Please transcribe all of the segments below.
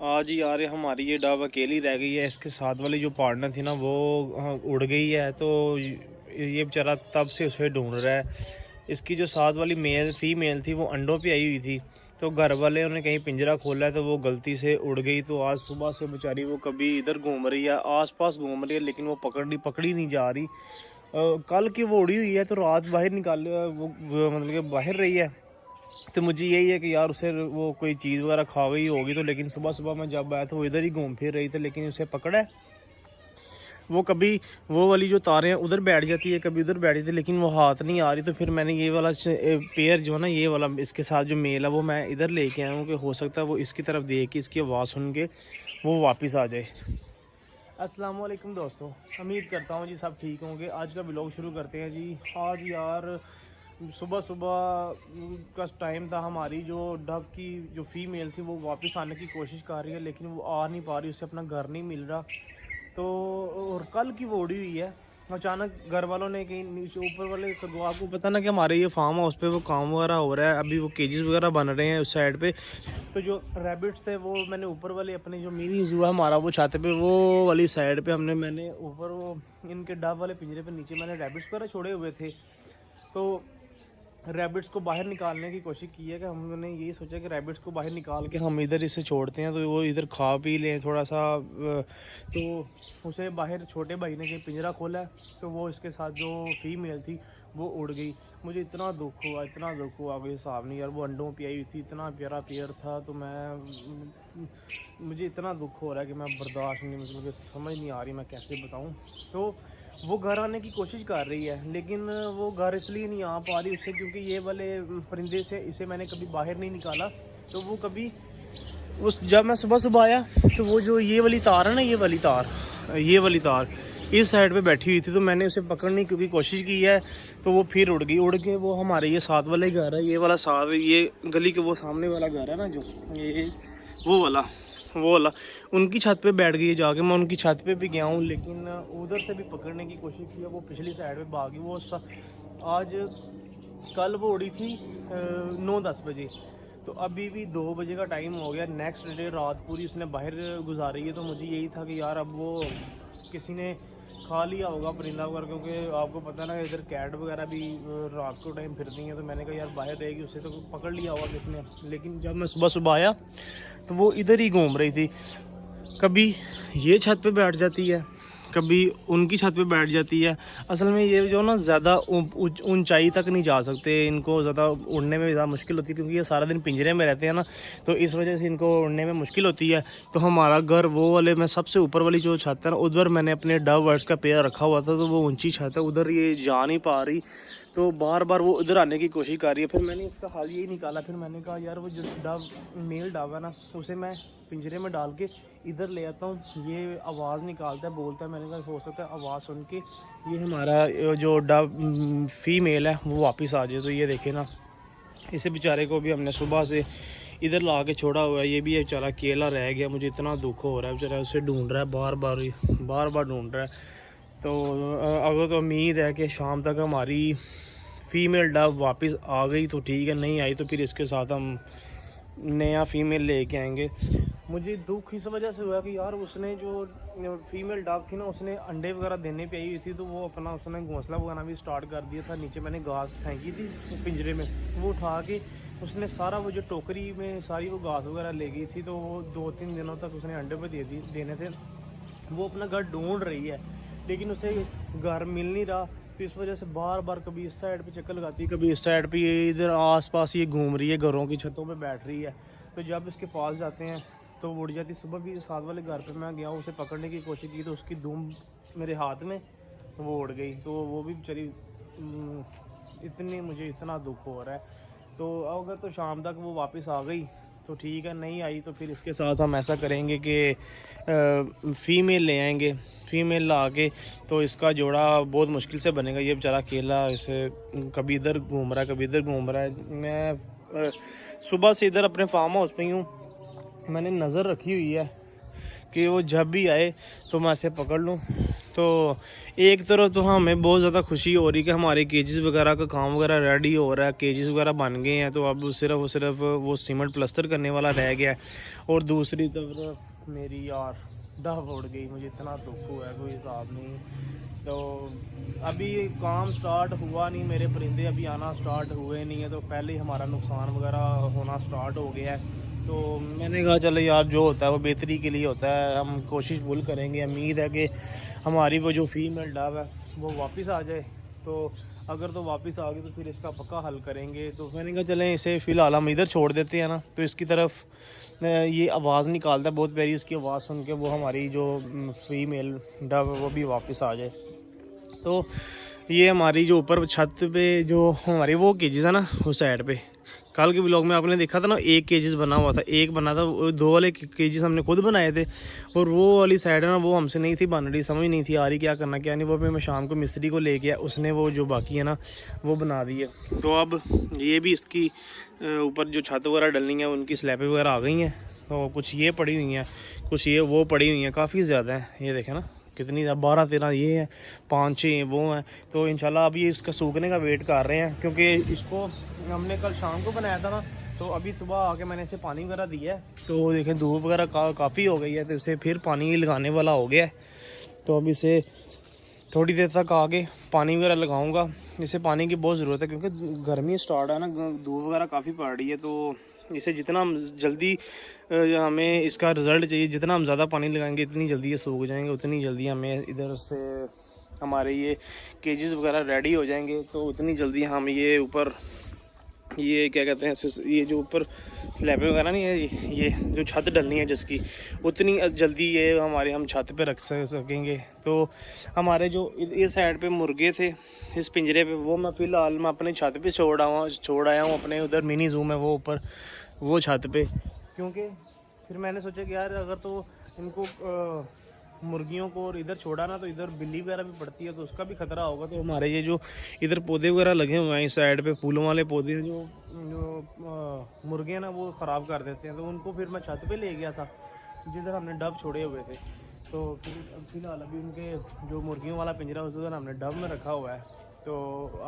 आज ही यार हमारी ये डव अकेली रह गई है। इसके साथ वाली जो पार्टनर थी ना वो उड़ गई है। तो ये बेचारा तब से उसे ढूंढ रहा है। इसकी जो साथ वाली फीमेल थी वो अंडों पे आई हुई थी। तो घर वाले उन्हें कहीं पिंजरा खोला है तो वो गलती से उड़ गई। तो आज सुबह से बेचारी वो कभी इधर घूम रही है, आसपास घूम रही है, लेकिन वो पकड़ी नहीं जा रही। कल की वो उड़ी हुई है तो रात बाहर निकाल वो मतलब कि बाहर रही है। तो मुझे यही है कि यार उसे वो कोई चीज़ वगैरह खा गई होगी। तो लेकिन सुबह सुबह मैं जब आया तो वो इधर ही घूम फिर रही थी, लेकिन उसे पकड़ा है। वो कभी वो वाली जो तारें हैं उधर बैठ जाती है, कभी उधर बैठी थी, लेकिन वो हाथ नहीं आ रही। तो फिर मैंने ये वाला पेयर जो है ना, ये वाला इसके साथ जो मेल है वो मैं इधर लेके आया हूँ कि हो सकता है वो इसकी तरफ देख के इसकी आवाज़ सुन के वो वापस आ जाए। अस्सलाम वालेकुम दोस्तों, उम्मीद करता हूँ जी सब ठीक होंगे। आज का ब्लॉग शुरू करते हैं जी। आज यार सुबह सुबह का टाइम था। हमारी जो डब की जो फीमेल थी वो वापस आने की कोशिश कर रही है, लेकिन वो आ नहीं पा रही, उसे अपना घर नहीं मिल रहा। तो और कल की वो उड़ी हुई है। अचानक घर वालों ने कहीं नीचे ऊपर वाले को, आपको पता ना कि हमारे ये फार्म हाउस पे वो काम वगैरह हो रहा है, अभी वो केजेस वगैरह बन रहे हैं उस साइड पे। तो जो रैबिट्स थे वो मैंने ऊपर वाले अपने जो मिनी जू है हमारा वो छत पे वो वाली साइड पे मैंने ऊपर वो इनके डब वाले पिंजरे पे नीचे मैंने रैबिट्स वगैरह छोड़े हुए थे। तो रैबिट्स को बाहर निकालने की कोशिश की है कि हमने यही सोचा कि रैबिट्स को बाहर निकाल के हम इधर इसे छोड़ते हैं तो वो इधर खा पी लें थोड़ा सा। तो उसे बाहर छोटे भाई ने कहीं पिंजरा खोला है, तो वो इसके साथ जो फीमेल थी वो उड़ गई। मुझे इतना दुख हुआ, इतना दुख हुआ कोई हिसाब नहीं यार। वो अंडों पे आई हुई थी, इतना प्यारा पेयर था। तो मुझे इतना दुख हो रहा है कि मैं बर्दाश्त नहीं, मुझे समझ नहीं आ रही मैं कैसे बताऊं। तो वो घर आने की कोशिश कर रही है, लेकिन वो घर इसलिए नहीं आ पा रही उससे क्योंकि ये वाले परिंदे से इसे मैंने कभी बाहर नहीं निकाला। तो वो कभी उस जब मैं सुबह सुबह आया तो वो जो ये वाली तार है ना, ये वाली तार इस साइड पे बैठी हुई थी। तो मैंने उसे पकड़ने की कोशिश की है, तो वो फिर उड़ गई। उड़ के वो हमारे ये साथ वाले घर है, ये वाला साथ, ये गली के वो सामने वाला घर है ना, जो ये वो वाला उनकी छत पे बैठ गई है जाके। मैं उनकी छत पे भी गया हूँ, लेकिन उधर से भी पकड़ने की कोशिश की है, वो पिछली साइड पे भागी। आज कल वो उड़ी थी 9-10 बजे। तो अभी भी 2 बजे का टाइम हो गया। नेक्स्ट डे रात पूरी उसने बाहर गुजारी है। तो मुझे यही था कि यार अब वो किसी ने खा लिया होगा परिंदा वगैरह, क्योंकि आपको पता ना इधर कैट वगैरह भी रात को टाइम फिरती हैं। तो मैंने कहा यार बाहर रहेगी, उसे तो पकड़ लिया होगा किसी ने। लेकिन जब मैं सुबह सुबह आया तो वो इधर ही घूम रही थी। कभी ये छत पे बैठ जाती है, कभी उनकी छत पे बैठ जाती है। असल में ये जो ना ज़्यादा ऊंचाई तक नहीं जा सकते, इनको ज़्यादा उड़ने में ज़्यादा मुश्किल होती है क्योंकि ये सारा दिन पिंजरे में रहते हैं ना। तो इस वजह से इनको उड़ने में मुश्किल होती है। तो हमारा घर वो वाले में सबसे ऊपर वाली जो छत है ना, उधर मैंने अपने डव बर्ड्स का पेयर रखा हुआ था। तो वो ऊंची छत है, उधर ये जा नहीं पा रही। तो बार बार वो इधर आने की कोशिश कर रही है। फिर मैंने इसका हाल यही निकाला। फिर मैंने कहा यार वो जो मेल डव है ना, उसे मैं पिंजरे में डाल के इधर ले आता हूँ। ये आवाज़ निकालता है, बोलता है। मैंने कहा हो सकता है आवाज़ सुन के ये हमारा जो डव फीमेल है वो वापस आ जाए। तो ये देखे ना, इसे बेचारे को भी हमने सुबह से इधर ला के छोड़ा हुआ है। ये भी बेचारा अकेला रह गया। मुझे इतना दुख हो रहा है, बेचारा उसे ढूंढ रहा है, बार बार ढूंढ रहा है। तो अगर तो उम्मीद है कि शाम तक हमारी फीमेल डव वापस आ गई तो ठीक है, नहीं आई तो फिर इसके साथ हम नया फीमेल लेके आएंगे। मुझे दुख इस वजह से हुआ कि यार उसने जो फीमेल डॉग थी ना, उसने अंडे वगैरह देने पे आई हुई थी। तो वो अपना उसने घोंसला वगैरह भी स्टार्ट कर दिया था। नीचे मैंने घास फेंकी थी पिंजरे में, वो उठा के उसने सारा वो जो टोकरी में सारी वो घास वगैरह ले गई थी। तो वो 2-3 दिनों तक उसने अंडे पे देने थे। वो अपना घर ढूंढ रही है, लेकिन उसे घर मिल नहीं रहा। तो इस वजह से बार बार कभी इस साइड पे चक्कर लगाती है, कभी इस साइड पे, ये इधर आसपास ये घूम रही है, घरों की छतों पे बैठ रही है। तो जब इसके पास जाते हैं तो वो उड़ जाती। सुबह भी साथ वाले घर पे मैं गया, उसे पकड़ने की कोशिश की तो उसकी दुम मेरे हाथ में, तो वो उड़ गई। तो वो भी बेचारी इतनी, मुझे इतना दुख हो रहा है। तो अगर तो शाम तक वो वापस आ गई तो ठीक है, नहीं आई तो फिर इसके साथ हम ऐसा करेंगे कि फ़ीमेल ले आएंगे। फ़ीमेल ला के तो इसका जोड़ा बहुत मुश्किल से बनेगा। ये बेचारा अकेला इसे कभी इधर घूम रहा है, कभी इधर घूम रहा है। मैं सुबह से इधर अपने फार्म हाउस पे ही हूँ। मैंने नज़र रखी हुई है कि वो जब भी आए तो मैं इसे पकड़ लूँ। तो एक तरफ तो हमें बहुत ज़्यादा खुशी हो रही है कि हमारे केजेस वगैरह का काम वगैरह रेडी हो रहा है, केजेस वगैरह बन गए हैं, तो अब सिर्फ वो सीमेंट प्लस्तर करने वाला रह गया है। और दूसरी तरफ मेरी यार डब उड़ गई, मुझे इतना दुख हुआ है कोई हिसाब नहीं। तो अभी काम स्टार्ट हुआ नहीं, मेरे परिंदे अभी आना स्टार्ट हुए नहीं है, तो पहले ही हमारा नुकसान वगैरह होना स्टार्ट हो गया है। तो मैंने कहा चलो यार, जो होता है वो बेहतरी के लिए होता है, हम कोशिश फुल करेंगे। उम्मीद है कि हमारी वो जो फीमेल डब है वो वापस आ जाए। तो अगर तो वापस आ गई तो फिर इसका पक्का हल करेंगे। तो मैंने कहा चलें इसे फ़िलहाल हम इधर छोड़ देते हैं ना, तो इसकी तरफ ये आवाज़ निकालता है बहुत प्यारी, उसकी आवाज़ सुन के वो हमारी जो फीमेल डब वो भी वापस आ जाए। तो ये हमारी जो ऊपर छत पे जो हमारी वो केजेस है ना, उस साइड पे कल के व्लॉग में आपने देखा था ना, एक केजेस बना हुआ था, एक बना था, 2 वाले केजेस हमने खुद बनाए थे। और वो वाली साइड है ना, वो हमसे नहीं थी बन रही, समझ नहीं थी आ रही क्या करना क्या नहीं। वो मैं शाम को मिस्त्री को ले गया, उसने वो जो बाकी है ना वो बना दी है। तो अब ये भी इसकी ऊपर जो छत वगैरह डलनी है उनकी स्लैबें वगैरह आ गई हैं। तो कुछ ये पड़ी हुई हैं, कुछ ये वो पड़ी हुई हैं, काफ़ी ज़्यादा है। ये देखें ना कितनी 12-13 ये हैं, 5-6 वो हैं। तो इंशाल्लाह अभी इसका सूखने का वेट कर रहे हैं, क्योंकि इसको हमने कल शाम को बनाया था ना, तो अभी सुबह आके मैंने इसे पानी वगैरह दिया है। तो देखें धूप वगैरह काफ़ी हो गई है, तो इसे फिर पानी लगाने वाला हो गया है। तो अब इसे थोड़ी देर तक आगे पानी वगैरह लगाऊंगा। इसे पानी की बहुत ज़रूरत है, क्योंकि गर्मी स्टार्ट है ना, धूप वगैरह काफ़ी पड़ रही है। तो इसे जितना हम जल्दी हमें इसका रिज़ल्ट चाहिए, जितना हम ज़्यादा पानी लगाएंगे इतनी जल्दी ये सूख जाएंगे, उतनी जल्दी हमें इधर से हमारे ये केजेस वगैरह रेडी हो जाएंगे। तो उतनी जल्दी हम ये ऊपर ये क्या कहते हैं, ये जो ऊपर स्लैबें वगैरह नहीं है, ये जो छत डलनी है जिसकी, उतनी जल्दी ये हमारे हम छत पे रख सकेंगे। तो हमारे जो इस साइड पे मुर्गे थे इस पिंजरे पे, वो मैं फ़िलहाल मैं अपने छत पे छोड़ आया हूँ अपने उधर मिनी ज़ूम है वो ऊपर वो छत पे। क्योंकि फिर मैंने सोचा कि यार अगर तो इनको मुर्गियों को और इधर छोड़ा ना, तो इधर बिल्ली वगैरह भी पड़ती है, तो उसका भी खतरा होगा। तो हमारे ये जो इधर पौधे वगैरह लगे हुए हैं इस साइड पे, फूलों वाले पौधे हैं, जो मुर्गे हैं ना वो ख़राब कर देते हैं। तो उनको फिर मैं छत पे ले गया था जिधर हमने डब छोड़े हुए थे। तो फिर फिलहाल अभी उनके जो मुर्गियों वाला पिंजरा उधर हमने डब में रखा हुआ है। तो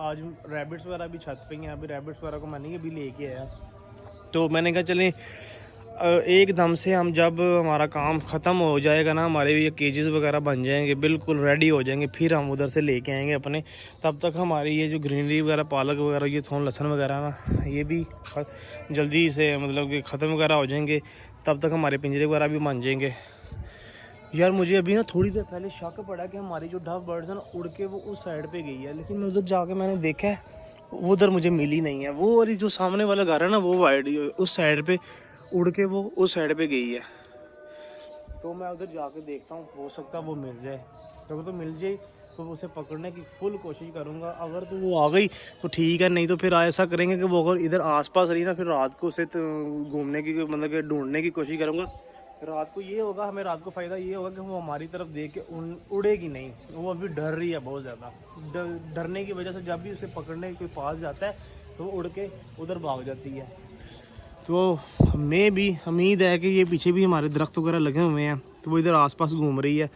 आज रैबिट्स वगैरह भी छत पे ही हैं, अभी रैबिट्स वगैरह को मैंने भी लेके आया। तो मैंने कहा चलें एकदम से हम जब हमारा काम ख़त्म हो जाएगा ना, हमारे ये केजेस वगैरह बन जाएंगे, बिल्कुल रेडी हो जाएंगे, फिर हम उधर से लेके आएंगे अपने। तब तक हमारी ये जो ग्रीनरी वगैरह, पालक वगैरह, ये थोड़ा लहसुन वगैरह ना, ये भी जल्दी से मतलब कि ख़त्म वगैरह हो जाएंगे। तब तक हमारे पिंजरे वगैरह भी बन जाएंगे। यार मुझे अभी ना थोड़ी देर पहले शक पड़ा कि हमारी जो डव बर्ड्स है ना उड़ के वो उस साइड पर गई है, लेकिन मैं उधर जाके मैंने देखा है वो उधर मुझे मिली नहीं है। वो वाली जो सामने वाला घर है ना, वो वाइड उस साइड पे उड़ के वो उस साइड पे गई है। तो मैं उधर जाके देखता हूँ, हो सकता है वो मिल जाए। अगर तो मिल जाए तो उसे पकड़ने की फुल कोशिश करूँगा। अगर तो वो आ गई तो ठीक है, नहीं तो फिर ऐसा करेंगे कि वो अगर इधर आसपास रही ना, फिर रात को उसे घूमने की मतलब कि ढूंढने की कोशिश करूँगा। रात को ये होगा, हमें रात को फ़ायदा ये होगा कि वो हमारी तरफ देख के उड़ेगी नहीं। वो अभी डर रही है बहुत ज़्यादा। डरने की वजह से जब भी उसे पकड़ने के कोई पास जाता है तो वो उड़ के उधर भाग जाती है। तो हमें भी उम्मीद है कि ये पीछे भी हमारे दरख्त वगैरह लगे हुए हैं, तो वो इधर आसपास घूम रही है,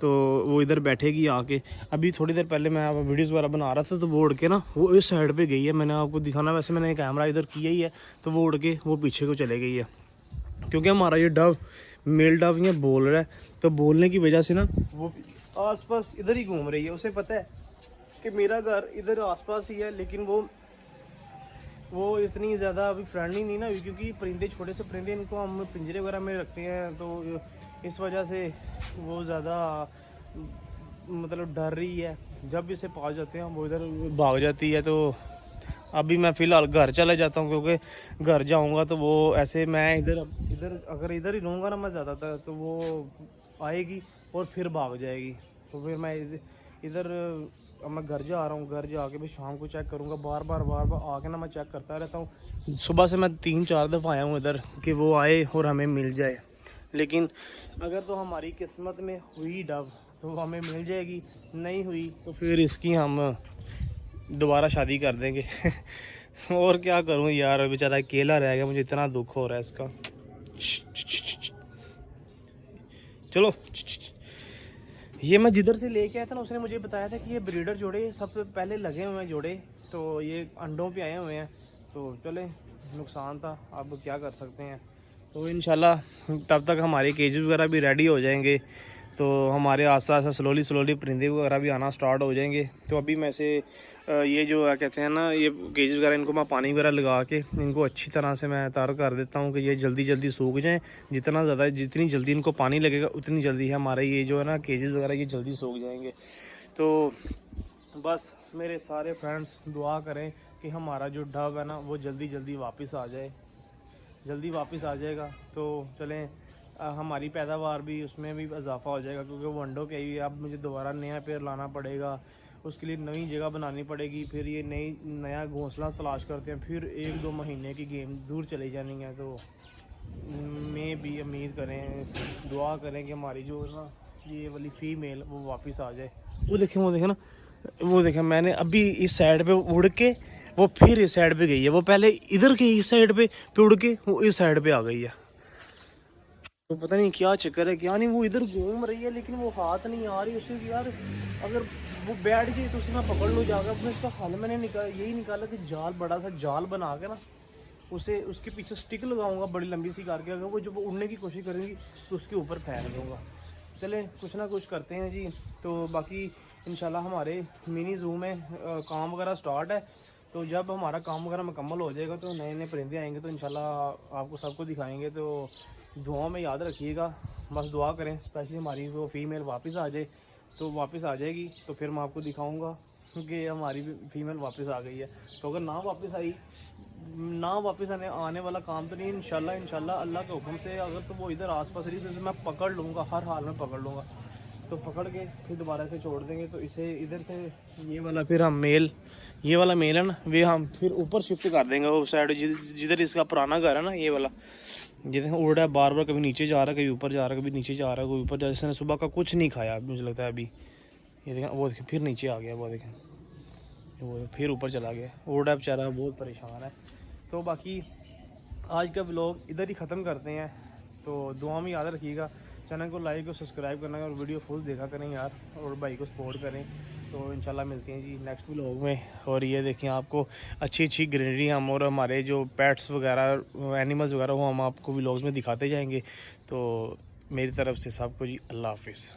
तो वो इधर बैठेगी आके। अभी थोड़ी देर पहले मैं वीडियोस वगैरह बना रहा था, तो वो उड़ के ना वो इस साइड पे गई है। मैंने आपको दिखाना, वैसे मैंने कैमरा इधर किया ही है, तो वो उड़ के वो पीछे को चले गई है। क्योंकि हमारा ये डव मेल डव यहाँ बोल रहा है, तो बोलने की वजह से ना वो आसपास इधर ही घूम रही है। उसे पता है कि मेरा घर इधर आसपास ही है, लेकिन वो इतनी ज़्यादा अभी फ्रेंडली नहीं ना हुई, क्योंकि परिंदे छोटे से परिंदे, इनको हम पिंजरे वगैरह में रखते हैं, तो इस वजह से वो ज़्यादा मतलब डर रही है। जब इसे पास जाते हैं वो इधर भाग जाती है। तो अभी मैं फ़िलहाल घर चले जाता हूँ, क्योंकि घर जाऊँगा तो वो ऐसे मैं इधर अगर इधर ही रहूँगा ना मैं ज़्यादातर, तो वो आएगी और फिर भाग जाएगी। तो फिर मैं इधर अब मैं घर जा रहा हूँ, घर जाके भी शाम को चेक करूँगा। बार बार आके ना मैं चेक करता रहता हूँ। सुबह से मैं 3-4 दफ़ा आया हूँ इधर कि वो आए और हमें मिल जाए। लेकिन अगर तो हमारी किस्मत में हुई डब तो वो हमें मिल जाएगी, नहीं हुई तो फिर इसकी हम दोबारा शादी कर देंगे। और क्या करूँ यार, बेचारा अकेला रह गया, मुझे इतना दुख हो रहा है इसका। चलो ये मैं जिधर से लेके आया था ना, उसने मुझे बताया था कि ये ब्रीडर जोड़े सब पहले लगे हुए हैं जोड़े, तो ये अंडों पे आए हुए हैं। तो चले, नुकसान था, अब क्या कर सकते हैं। तो इंशाल्लाह तब तक हमारे केजेस वगैरह भी रेडी हो जाएंगे, तो हमारे आस-पास स्लोली परिंदे वगैरह भी आना स्टार्ट हो जाएंगे। तो अभी मैं से ये जो कहते हैं ना, ये केजेस वगैरह, इनको मैं पानी वगैरह लगा के इनको अच्छी तरह से मैं तैयार कर देता हूँ कि ये जल्दी जल्दी सूख जाएँ। जितनी जल्दी इनको पानी लगेगा उतनी जल्दी हमारे ये जो है ना केजेस वगैरह ये जल्दी सूख जाएंगे। तो बस मेरे सारे फ्रेंड्स दुआ करें कि हमारा जो डव है ना वो जल्दी जल्दी वापस आ जाए, जल्दी वापस आ जाएगा। तो चलें, हमारी पैदावार भी उसमें भी इजाफा हो जाएगा, क्योंकि वो अंडों के ही अब मुझे दोबारा नया पेड़ लाना पड़ेगा, उसके लिए नई जगह बनानी पड़ेगी, फिर ये नया घोंसला तलाश करते हैं, फिर 1-2 महीने की गेम दूर चले जानी है। तो मैं भी उम्मीद करें, दुआ करें कि हमारी जो ना ये वाली फ़ीमेल वो वापस आ जाए। वो देखें ना, वो देखें, मैंने अभी इस साइड पे उड़ के वो फिर इस साइड पे गई है। वो पहले इधर के इस साइड पे उड़ के वो इस साइड पे आ गई है। तो पता नहीं क्या चक्कर है, क्या नहीं, वो इधर घूम रही है लेकिन वो हाथ नहीं आ रही उसे कि यार अगर वो बैठ जाए तो उसे मैं पकड़ लूँ जाकर। अपने इसका हल मैंने यही निकाला कि जाल, बड़ा सा जाल बना के ना उसे उसके पीछे स्टिक लगाऊंगा बड़ी लंबी सी करके, अगर वो जब वो उड़ने की कोशिश करेंगी तो उसके ऊपर फेंक दूँगा। चलें, कुछ ना कुछ करते हैं जी। तो बाकी इंशाल्लाह हमारे मिनी ज़ू में काम वगैरह स्टार्ट है। तो जब हमारा काम वगैरह मुकम्मल हो जाएगा तो नए नए परिंदे आएंगे, तो इंशाल्लाह आपको सबको दिखाएंगे। तो दुआ में याद रखिएगा, बस दुआ करें स्पेशली हमारी वो फ़ीमेल वापस आ जाए। तो वापस आ जाएगी तो फिर मैं आपको दिखाऊंगा कि हमारी फ़ीमेल वापस आ गई है। तो अगर ना वापस आई, ना वापस आने वाला काम तो नहीं, इंशाल्लाह अल्लाह के हुक्म से अगर तो वो इधर आसपास रही तो इसे मैं पकड़ लूँगा, हर हाल में पकड़ लूँगा। तो पकड़ के फिर दोबारा से छोड़ देंगे। तो इसे इधर से ये वाला फिर हम ये वाला मेल है ना, वे हम फिर ऊपर शिफ्ट कर देंगे उस साइड जिधर इसका पुराना घर है ना, ये वाला। जिधर उड़ रहा है बार बार, कभी नीचे जा रहा है, कभी ऊपर जा रहा है, कभी नीचे जा रहा है, कभी ऊपर जा रहा है। इसने सुबह का कुछ नहीं खाया मुझे लगता है अभी। ये देखें, वो देखें फिर नीचे आ गया, वो देखें वो फिर ऊपर चला गया, उड़ रहा है बेचारा, बहुत परेशान है। तो बाकी आज का व्लॉग इधर ही ख़त्म करते हैं। तो दुआ में याद रखिएगा, चैनल को लाइक और सब्सक्राइब करना और वीडियो फुल देखा करें यार, और भाई को सपोर्ट करें। तो इंशाल्लाह मिलते हैं जी नेक्स्ट व्लॉग में। और ये देखें, आपको अच्छी अच्छी ग्रीनरी हम और हमारे जो पेट्स वगैरह, एनिमल्स वगैरह, वो हम आपको व्लॉग्स में दिखाते जाएंगे। तो मेरी तरफ से सबको जी अल्लाह हाफिज़।